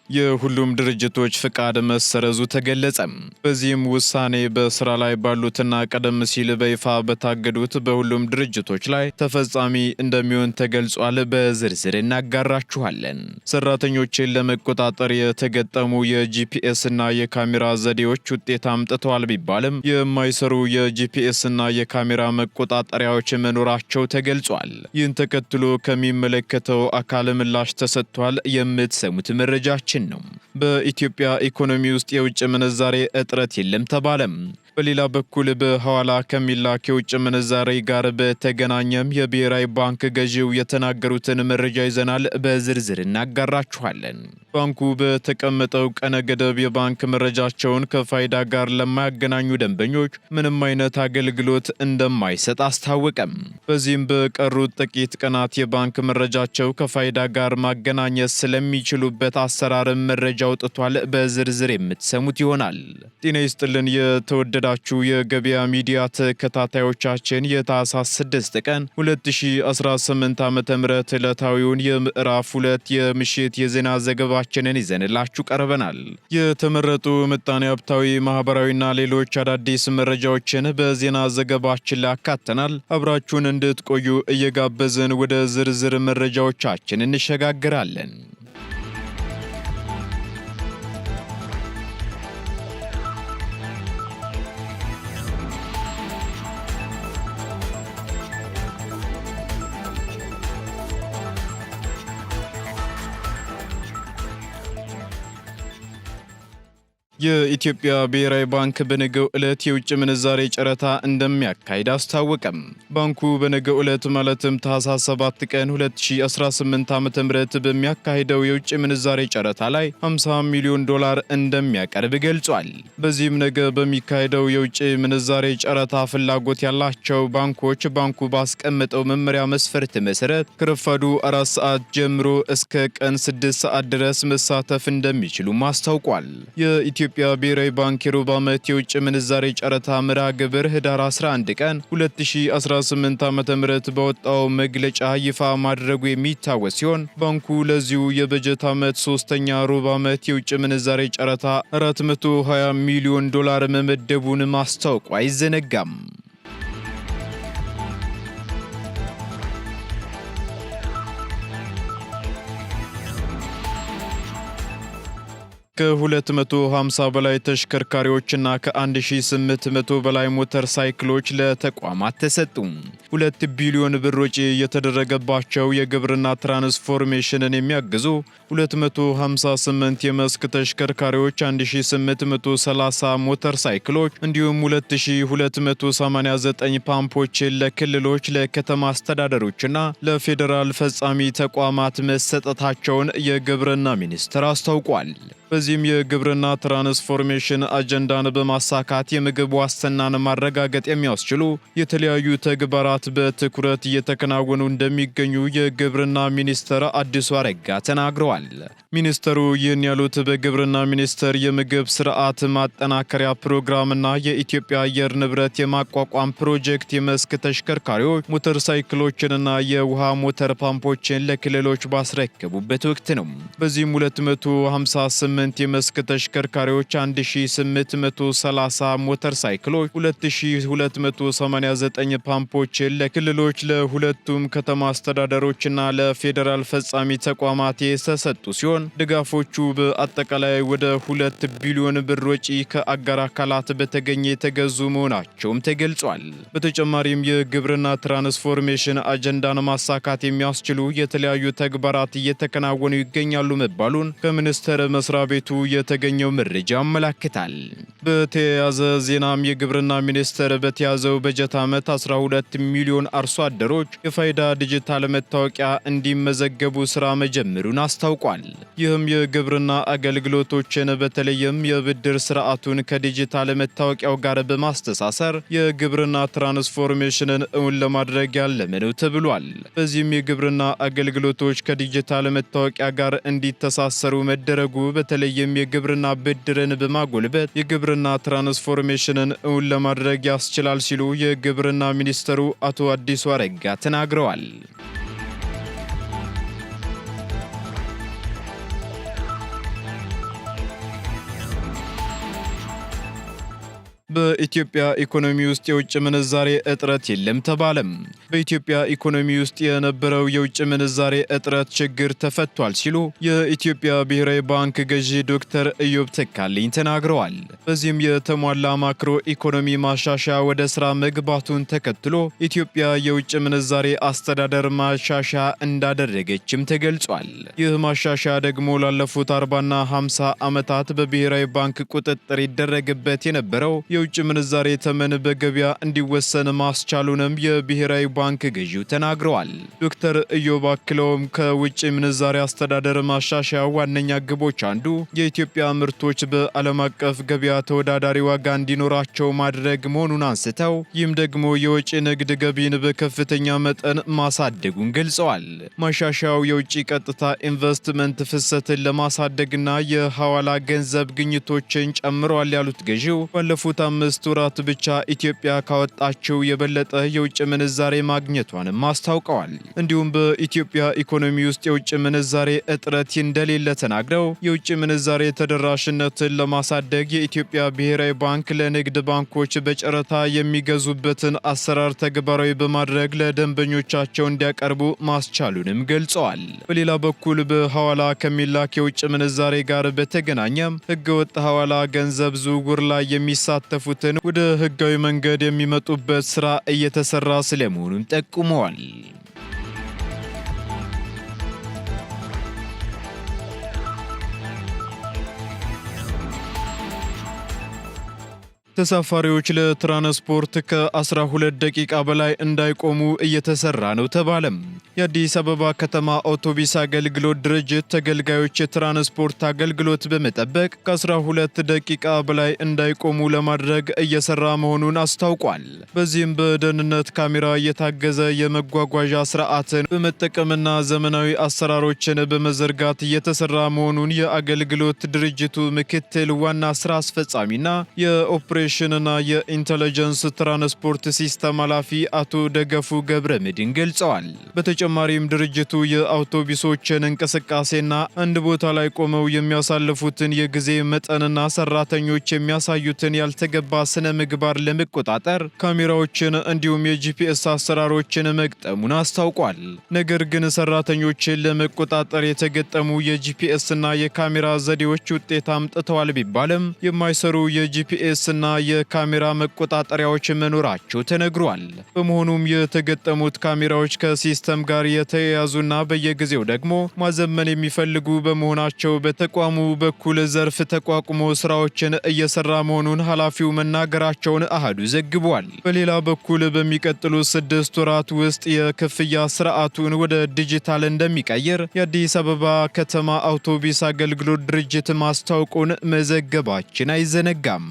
የሁሉም ድርጅቶች ፍቃድ መሰረዙ ተገለጸ። በዚህም ውሳኔ በስራ ላይ ባሉትና ቀደም ሲል በይፋ በታገዱት በሁሉም ድርጅቶች ላይ ተፈጻሚ እንደሚሆን ተገልጿል። በዝርዝር እናጋራችኋለን። ሰራተኞችን ለመቆጣጠር የተገጠሙ የጂፒኤስ እና የካሜራ ዘዴዎች ውጤት አምጥተዋል ቢባልም የማይሰሩ የጂፒኤስ እና የካሜራ መቆጣጠሪያዎች መኖራቸው ተገልጿል። ይህን ተከትሎ ከሚመለከተው አካል ምላሽ ተሰጥቷል። የምትሰሙት መረጃችን ነው። በኢትዮጵያ ኢኮኖሚ ውስጥ የውጭ ምንዛሬ እጥረት የለም ተባለም። በሌላ በኩል በሐዋላ ከሚላክ የውጭ ምንዛሬ ጋር በተገናኘም የብሔራዊ ባንክ ገዢው የተናገሩትን መረጃ ይዘናል። በዝርዝር እናጋራችኋለን። ባንኩ በተቀመጠው ቀነ ገደብ የባንክ መረጃቸውን ከፋይዳ ጋር ለማያገናኙ ደንበኞች ምንም አይነት አገልግሎት እንደማይሰጥ አስታወቀም። በዚህም በቀሩት ጥቂት ቀናት የባንክ መረጃቸው ከፋይዳ ጋር ማገናኘት ስለሚችሉበት አሰራርም መረጃ አውጥቷል። በዝርዝር የምትሰሙት ይሆናል። ጤና ይስጥልን የተወደዳችሁ የገበያ ሚዲያ ተከታታዮቻችን የታህሳስ 6 ቀን 2018 ዓ.ም ዕለታዊውን የምዕራፍ 2 የምሽት የዜና ዘገባችንን ይዘንላችሁ ቀርበናል። የተመረጡ ምጣኔ ሀብታዊ፣ ማህበራዊና ሌሎች አዳዲስ መረጃዎችን በዜና ዘገባችን ላይ አካተናል። አብራችሁን እንድትቆዩ እየጋበዝን ወደ ዝርዝር መረጃዎቻችን እንሸጋግራለን። የኢትዮጵያ ብሔራዊ ባንክ በነገው ዕለት የውጭ ምንዛሬ ጨረታ እንደሚያካሂድ አስታወቀም። ባንኩ በነገው ዕለት ማለትም ታህሳስ 7 ቀን 2018 ዓ.ም በሚያካሂደው የውጭ ምንዛሬ ጨረታ ላይ 50 ሚሊዮን ዶላር እንደሚያቀርብ ገልጿል። በዚህም ነገ በሚካሄደው የውጭ ምንዛሬ ጨረታ ፍላጎት ያላቸው ባንኮች ባንኩ ባስቀመጠው መመሪያ መስፈርት መሰረት ከረፋዱ 4 ሰዓት ጀምሮ እስከ ቀን 6 ሰዓት ድረስ መሳተፍ እንደሚችሉም አስታውቋል። የኢትዮጵያ ብሔራዊ ባንክ የሩብ ዓመት የውጭ ምንዛሬ ጨረታ መርሃ ግብር ህዳር 11 ቀን 2018 ዓ.ም በወጣው መግለጫ ይፋ ማድረጉ የሚታወስ ሲሆን ባንኩ ለዚሁ የበጀት ዓመት ሶስተኛ ሩብ ዓመት የውጭ ምንዛሬ ጨረታ 420 ሚሊዮን ዶላር መመደቡን ማስታወቁ አይዘነጋም። ከ250 በላይ ተሽከርካሪዎችና ከ1800 በላይ ሞተር ሳይክሎች ለተቋማት ተሰጡ። 2 ቢሊዮን ብር ወጪ የተደረገባቸው የግብርና ትራንስፎርሜሽንን የሚያግዙ 258 የመስክ ተሽከርካሪዎች፣ 1830 ሞተር ሳይክሎች እንዲሁም 2289 ፓምፖችን ለክልሎች፣ ለከተማ አስተዳደሮችና ለፌዴራል ፈጻሚ ተቋማት መሰጠታቸውን የግብርና ሚኒስቴር አስታውቋል። በዚህም የግብርና ትራንስፎርሜሽን አጀንዳን በማሳካት የምግብ ዋስትናን ማረጋገጥ የሚያስችሉ የተለያዩ ተግባራት በትኩረት እየተከናወኑ እንደሚገኙ የግብርና ሚኒስትር አዲሱ አረጋ ተናግረዋል። ሚኒስትሩ ይህን ያሉት በግብርና ሚኒስቴር የምግብ ስርዓት ማጠናከሪያ ፕሮግራምና የኢትዮጵያ አየር ንብረት የማቋቋም ፕሮጀክት የመስክ ተሽከርካሪዎች፣ ሞተር ሳይክሎችንና የውሃ ሞተር ፓምፖችን ለክልሎች ባስረከቡበት ወቅት ነው። በዚህም 258 የመስክ ተሽከርካሪዎች፣ 1830 ሞተር ሳይክሎች፣ 2289 ፓምፖችን ለክልሎች፣ ለሁለቱም ከተማ አስተዳደሮችና ለፌዴራል ፈጻሚ ተቋማት የተሰጡ ሲሆን ድጋፎቹ በአጠቃላይ ወደ 2 ቢሊዮን ብር ወጪ ከአጋር አካላት በተገኘ የተገዙ መሆናቸውም ተገልጿል። በተጨማሪም የግብርና ትራንስፎርሜሽን አጀንዳን ማሳካት የሚያስችሉ የተለያዩ ተግባራት እየተከናወኑ ይገኛሉ መባሉን ከሚኒስቴር መስሪያ ቤቱ የተገኘው መረጃ ያመለክታል። በተያያዘ ዜናም የግብርና ሚኒስቴር በተያዘው በጀት ዓመት 12 ሚሊዮን አርሶ አደሮች የፋይዳ ዲጂታል መታወቂያ እንዲመዘገቡ ስራ መጀመሩን አስታውቋል። ይህም የግብርና አገልግሎቶችን በተለይም የብድር ስርዓቱን ከዲጂታል መታወቂያው ጋር በማስተሳሰር የግብርና ትራንስፎርሜሽንን እውን ለማድረግ ያለመ ነው ተብሏል። በዚህም የግብርና አገልግሎቶች ከዲጂታል መታወቂያ ጋር እንዲተሳሰሩ መደረጉ በተለይም የግብርና ብድርን በማጎልበት የግብርና ትራንስፎርሜሽንን እውን ለማድረግ ያስችላል ሲሉ የግብርና ሚኒስትሩ አቶ አዲሱ አረጋ ተናግረዋል። በኢትዮጵያ ኢኮኖሚ ውስጥ የውጭ ምንዛሬ እጥረት የለም ተባለም። በኢትዮጵያ ኢኮኖሚ ውስጥ የነበረው የውጭ ምንዛሬ እጥረት ችግር ተፈቷል ሲሉ የኢትዮጵያ ብሔራዊ ባንክ ገዢ ዶክተር ኢዮብ ተካልኝ ተናግረዋል። በዚህም የተሟላ ማክሮ ኢኮኖሚ ማሻሻያ ወደ ስራ መግባቱን ተከትሎ ኢትዮጵያ የውጭ ምንዛሬ አስተዳደር ማሻሻያ እንዳደረገችም ተገልጿል። ይህ ማሻሻያ ደግሞ ላለፉት 40ና 50 ዓመታት በብሔራዊ ባንክ ቁጥጥር ይደረግበት የነበረው የውጭ ምንዛሬ ተመን በገበያ እንዲወሰን ማስቻሉንም የብሔራዊ ባንክ ገዢው ተናግረዋል። ዶክተር ኢዮብ አክለውም ከውጭ ምንዛሬ አስተዳደር ማሻሻያ ዋነኛ ግቦች አንዱ የኢትዮጵያ ምርቶች በዓለም አቀፍ ገበያ ተወዳዳሪ ዋጋ እንዲኖራቸው ማድረግ መሆኑን አንስተው ይህም ደግሞ የውጭ ንግድ ገቢን በከፍተኛ መጠን ማሳደጉን ገልጸዋል። ማሻሻያው የውጭ ቀጥታ ኢንቨስትመንት ፍሰትን ለማሳደግና የሐዋላ ገንዘብ ግኝቶችን ጨምረዋል ያሉት ገዢው ባለፉት 5 ወራት ብቻ ኢትዮጵያ ካወጣችው የበለጠ የውጭ ምንዛሬ ማግኘቷንም አስታውቀዋል። እንዲሁም በኢትዮጵያ ኢኮኖሚ ውስጥ የውጭ ምንዛሬ እጥረት እንደሌለ ተናግረው የውጭ ምንዛሬ ተደራሽነትን ለማሳደግ የኢትዮጵያ ብሔራዊ ባንክ ለንግድ ባንኮች በጨረታ የሚገዙበትን አሰራር ተግባራዊ በማድረግ ለደንበኞቻቸው እንዲያቀርቡ ማስቻሉንም ገልጸዋል። በሌላ በኩል በሐዋላ ከሚላክ የውጭ ምንዛሬ ጋር በተገናኘም ህገወጥ ሐዋላ ገንዘብ ዝውውር ላይ የሚሳተፉትን ወደ ህጋዊ መንገድ የሚመጡበት ስራ እየተሰራ ስለመሆኑን ጠቁመዋል። ተሳፋሪዎች ለትራንስፖርት ከ12 ደቂቃ በላይ እንዳይቆሙ እየተሰራ ነው ተባለም። የአዲስ አበባ ከተማ አውቶቡስ አገልግሎት ድርጅት ተገልጋዮች የትራንስፖርት አገልግሎት በመጠበቅ ከ12 ደቂቃ በላይ እንዳይቆሙ ለማድረግ እየሰራ መሆኑን አስታውቋል። በዚህም በደህንነት ካሜራ የታገዘ የመጓጓዣ ስርዓትን በመጠቀምና ዘመናዊ አሰራሮችን በመዘርጋት እየተሰራ መሆኑን የአገልግሎት ድርጅቱ ምክትል ዋና ስራ አስፈጻሚና የኦፕሬሽንና የኢንተለጀንስ ትራንስፖርት ሲስተም ኃላፊ አቶ ደገፉ ገብረ መድህን ገልጸዋል። በተጨማሪም ድርጅቱ የአውቶቡሶችን እንቅስቃሴና አንድ ቦታ ላይ ቆመው የሚያሳልፉትን የጊዜ መጠንና ሰራተኞች የሚያሳዩትን ያልተገባ ስነ ምግባር ለመቆጣጠር ካሜራዎችን እንዲሁም የጂፒኤስ አሰራሮችን መግጠሙን አስታውቋል። ነገር ግን ሰራተኞችን ለመቆጣጠር የተገጠሙ የጂፒኤስ እና የካሜራ ዘዴዎች ውጤት አምጥተዋል ቢባልም የማይሰሩ የጂፒኤስ እና የካሜራ መቆጣጠሪያዎች መኖራቸው ተነግሯል። በመሆኑም የተገጠሙት ካሜራዎች ከሲስተም ጋር የተያያዙና በየጊዜው ደግሞ ማዘመን የሚፈልጉ በመሆናቸው በተቋሙ በኩል ዘርፍ ተቋቁሞ ስራዎችን እየሰራ መሆኑን ኃላፊው መናገራቸውን አሃዱ ዘግቧል። በሌላ በኩል በሚቀጥሉ 6 ወራት ውስጥ የክፍያ ስርዓቱን ወደ ዲጂታል እንደሚቀይር የአዲስ አበባ ከተማ አውቶቡስ አገልግሎት ድርጅት ማስታወቁን መዘገባችን አይዘነጋም።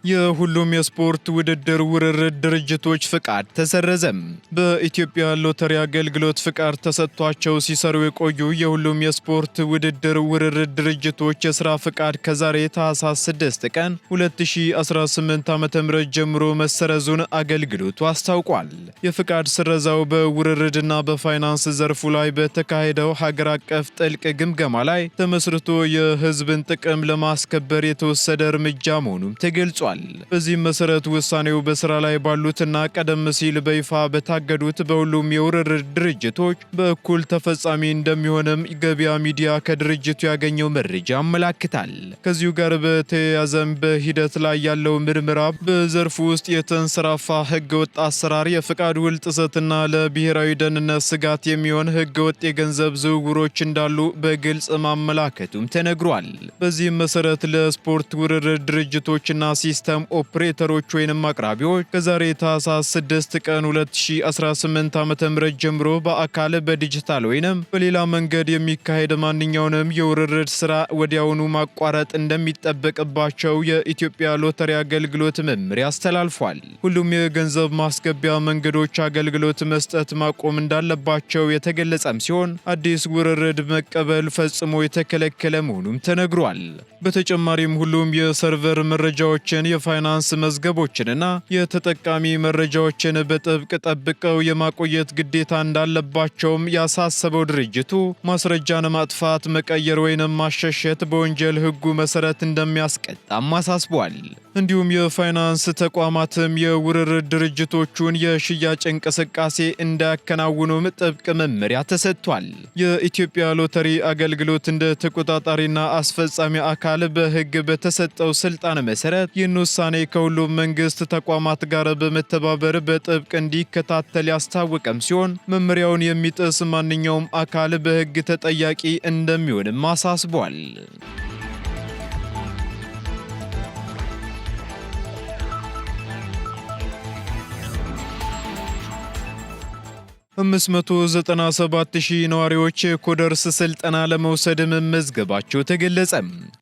የሁሉም የስፖርት ውድድር ውርርድ ድርጅቶች ፍቃድ ተሰረዘም። በኢትዮጵያ ሎተሪ አገልግሎት ፍቃድ ተሰጥቷቸው ሲሰሩ የቆዩ የሁሉም የስፖርት ውድድር ውርርድ ድርጅቶች የስራ ፍቃድ ከዛሬ ታህሳስ 6 ቀን 2018 ዓ.ም ጀምሮ መሰረዙን አገልግሎቱ አስታውቋል። የፍቃድ ስረዛው በውርርድና በፋይናንስ ዘርፉ ላይ በተካሄደው ሀገር አቀፍ ጥልቅ ግምገማ ላይ ተመስርቶ የሕዝብን ጥቅም ለማስከበር የተወሰደ እርምጃ መሆኑም ተገልጿል። በዚህም መሰረት ውሳኔው በስራ ላይ ባሉትና ቀደም ሲል በይፋ በታገዱት በሁሉም የውርርድ ድርጅቶች በእኩል ተፈጻሚ እንደሚሆንም ገበያ ሚዲያ ከድርጅቱ ያገኘው መረጃ ያመላክታል። ከዚሁ ጋር በተያያዘም በሂደት ላይ ያለው ምርመራ በዘርፉ ውስጥ የተንሰራፋ ህገወጥ አሰራር፣ የፍቃድ ውል ጥሰትና ለብሔራዊ ደህንነት ስጋት የሚሆን ህገወጥ የገንዘብ ዝውውሮች እንዳሉ በግልጽ ማመላከቱም ተነግሯል። በዚህም መሰረት ለስፖርት ውርርድ ድርጅቶችና ሲስተም ኦፕሬተሮች ወይንም አቅራቢዎች ከዛሬ ታህሳስ 6 ቀን 2018 ዓ.ም ጀምሮ በአካል በዲጂታል ወይንም በሌላ መንገድ የሚካሄድ ማንኛውንም የውርርድ ስራ ወዲያውኑ ማቋረጥ እንደሚጠበቅባቸው የኢትዮጵያ ሎተሪ አገልግሎት መመሪያ አስተላልፏል። ሁሉም የገንዘብ ማስገቢያ መንገዶች አገልግሎት መስጠት ማቆም እንዳለባቸው የተገለጸም ሲሆን አዲስ ውርርድ መቀበል ፈጽሞ የተከለከለ መሆኑም ተነግሯል። በተጨማሪም ሁሉም የሰርቨር መረጃዎችን የፋይናንስ መዝገቦችንና የተጠቃሚ መረጃዎችን በጥብቅ ጠብቀው የማቆየት ግዴታ እንዳለባቸውም ያሳሰበው ድርጅቱ ማስረጃን ማጥፋት፣ መቀየር ወይንም ማሸሸት በወንጀል ሕጉ መሰረት እንደሚያስቀጣም አሳስቧል። እንዲሁም የፋይናንስ ተቋማትም የውርርድ ድርጅቶቹን የሽያጭ እንቅስቃሴ እንዳያከናውኑም ጥብቅ መመሪያ ተሰጥቷል። የኢትዮጵያ ሎተሪ አገልግሎት እንደ ተቆጣጣሪና አስፈጻሚ አካል በሕግ በተሰጠው ስልጣን መሰረት ይህን ውሳኔ ከሁሉም መንግስት ተቋማት ጋር በመተባበር በጥብቅ እንዲከታተል ያስታወቀም ሲሆን መመሪያውን የሚጥስ ማንኛውም አካል በሕግ ተጠያቂ እንደሚሆንም አሳስቧል። 597,000 ነዋሪዎች የኮደርስ ስልጠና ለመውሰድ መመዝገባቸው ተገለጸ።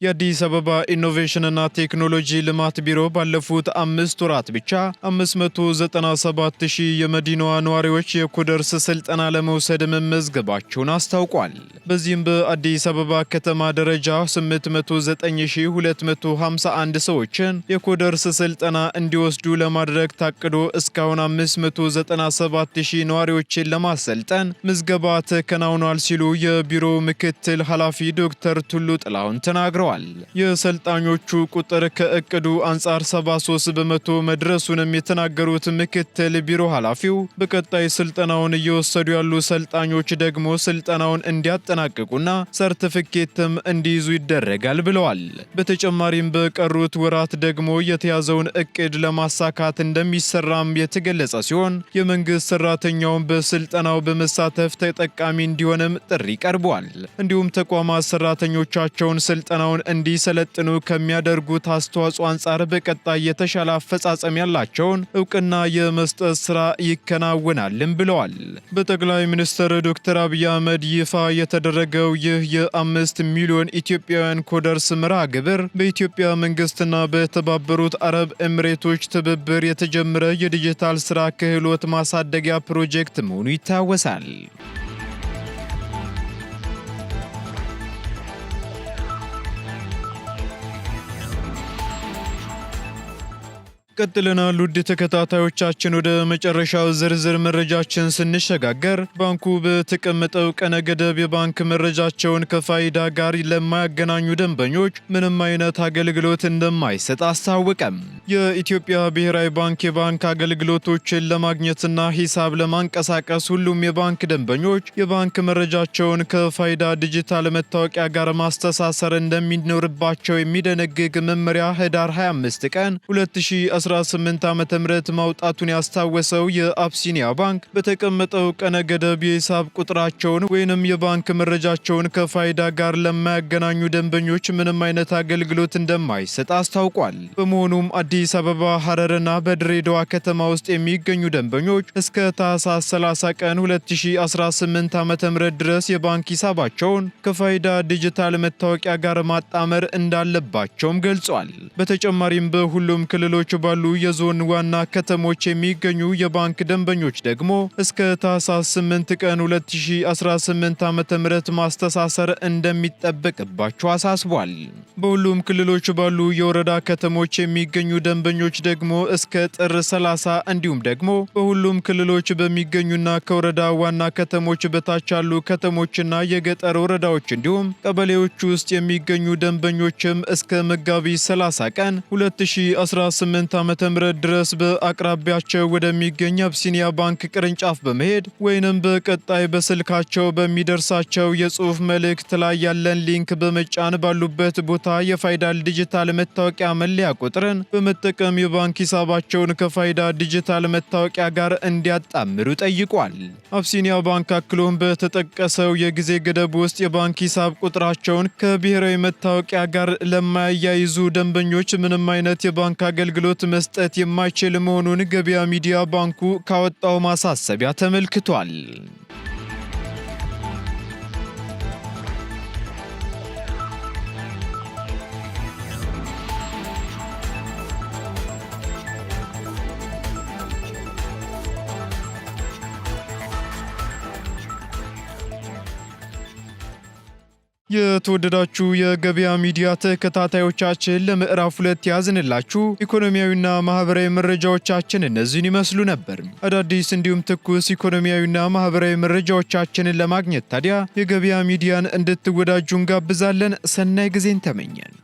የአዲስ አበባ ኢኖቬሽንና ቴክኖሎጂ ልማት ቢሮ ባለፉት 5 ወራት ብቻ 597,000 የመዲናዋ ነዋሪዎች የኮደርስ ስልጠና ለመውሰድ መመዝገባቸውን አስታውቋል። በዚህም በአዲስ አበባ ከተማ ደረጃ 809,251 ሰዎችን የኮደርስ ስልጠና እንዲወስዱ ለማድረግ ታቅዶ እስካሁን 597,000 ነዋሪዎችን ለማሰልጠን ምዝገባ ተከናውኗል ሲሉ የቢሮው ምክትል ኃላፊ ዶክተር ቱሉ ጥላሁን ተናግረዋል። የሰልጣኞቹ ቁጥር ከእቅዱ አንጻር 73 በመቶ መድረሱንም የተናገሩት ምክትል ቢሮ ኃላፊው በቀጣይ ስልጠናውን እየወሰዱ ያሉ ሰልጣኞች ደግሞ ስልጠናውን እንዲያጠናቅቁና ሰርቲፊኬትም እንዲይዙ ይደረጋል ብለዋል። በተጨማሪም በቀሩት ወራት ደግሞ የተያዘውን እቅድ ለማሳካት እንደሚሰራም የተገለጸ ሲሆን የመንግስት ሰራተኛውን በስልጠናው በመሳተፍ ተጠቃሚ እንዲሆንም ጥሪ ቀርቧል። እንዲሁም ተቋማት ሰራተኞቻቸውን ስልጠናውን እንዲሰለጥኑ ከሚያደርጉት አስተዋጽኦ አንጻር በቀጣይ የተሻለ አፈጻጸም ያላቸውን እውቅና የመስጠት ስራ ይከናወናልም ብለዋል። በጠቅላይ ሚኒስትር ዶክተር አብይ አህመድ ይፋ የተደረገው ይህ የ5 ሚሊዮን ኢትዮጵያውያን ኮደርስ መርሃ ግብር በኢትዮጵያ መንግስትና በተባበሩት አረብ ኤምሬቶች ትብብር የተጀመረ የዲጂታል ስራ ክህሎት ማሳደጊያ ፕሮጀክት መሆኑ ይታወሳል። ቀጥለናል። ውድ ተከታታዮቻችን ወደ መጨረሻው ዝርዝር መረጃችን ስንሸጋገር ባንኩ በተቀመጠው ቀነ ገደብ የባንክ መረጃቸውን ከፋይዳ ጋር ለማያገናኙ ደንበኞች ምንም አይነት አገልግሎት እንደማይሰጥ አስታወቀም። የኢትዮጵያ ብሔራዊ ባንክ የባንክ አገልግሎቶችን ለማግኘትና ሂሳብ ለማንቀሳቀስ ሁሉም የባንክ ደንበኞች የባንክ መረጃቸውን ከፋይዳ ዲጂታል መታወቂያ ጋር ማስተሳሰር እንደሚኖርባቸው የሚደነግግ መመሪያ ህዳር 25 ቀን 2018 ዓ.ም ማውጣቱን ያስታወሰው የአብሲኒያ ባንክ በተቀመጠው ቀነ ገደብ የሂሳብ ቁጥራቸውን ወይንም የባንክ መረጃቸውን ከፋይዳ ጋር ለማያገናኙ ደንበኞች ምንም አይነት አገልግሎት እንደማይሰጥ አስታውቋል። በመሆኑም አዲስ አበባ፣ ሐረርና በድሬዳዋ ከተማ ውስጥ የሚገኙ ደንበኞች እስከ ታህሳስ 30 ቀን 2018 ዓ.ም ድረስ የባንክ ሂሳባቸውን ከፋይዳ ዲጂታል መታወቂያ ጋር ማጣመር እንዳለባቸውም ገልጿል። በተጨማሪም በሁሉም ክልሎች ባሉ የዞን ዋና ከተሞች የሚገኙ የባንክ ደንበኞች ደግሞ እስከ ታህሳስ 8 ቀን 2018 ዓ.ም ማስተሳሰር እንደሚጠበቅባቸው አሳስቧል። በሁሉም ክልሎች ባሉ የወረዳ ከተሞች የሚገኙ ደንበኞች ደግሞ እስከ ጥር 30 እንዲሁም ደግሞ በሁሉም ክልሎች በሚገኙና ከወረዳ ዋና ከተሞች በታች ያሉ ከተሞችና የገጠር ወረዳዎች እንዲሁም ቀበሌዎች ውስጥ የሚገኙ ደንበኞችም እስከ መጋቢት 30 ቀን 2018 ዓ.ም ድረስ በአቅራቢያቸው ወደሚገኝ አብሲኒያ ባንክ ቅርንጫፍ በመሄድ ወይንም በቀጣይ በስልካቸው በሚደርሳቸው የጽሑፍ መልእክት ላይ ያለን ሊንክ በመጫን ባሉበት ቦታ የፋይዳ ዲጂታል መታወቂያ መለያ ቁጥርን በመጠቀም የባንክ ሂሳባቸውን ከፋይዳ ዲጂታል መታወቂያ ጋር እንዲያጣምሩ ጠይቋል። አብሲኒያ ባንክ አክሎም በተጠቀሰው የጊዜ ገደብ ውስጥ የባንክ ሂሳብ ቁጥራቸውን ከብሔራዊ መታወቂያ ጋር ለማያይዙ ደንበኞች ምንም አይነት የባንክ አገልግሎት መስጠት የማይችል መሆኑን ገበያ ሚዲያ ባንኩ ካወጣው ማሳሰቢያ ተመልክቷል። የተወደዳችሁ የገበያ ሚዲያ ተከታታዮቻችን ለምዕራፍ 2 ያዝንላችሁ ኢኮኖሚያዊና ማህበራዊ መረጃዎቻችን እነዚህን ይመስሉ ነበር። አዳዲስ እንዲሁም ትኩስ ኢኮኖሚያዊና ማህበራዊ መረጃዎቻችንን ለማግኘት ታዲያ የገበያ ሚዲያን እንድትወዳጁ እንጋብዛለን። ሰናይ ጊዜን ተመኘን።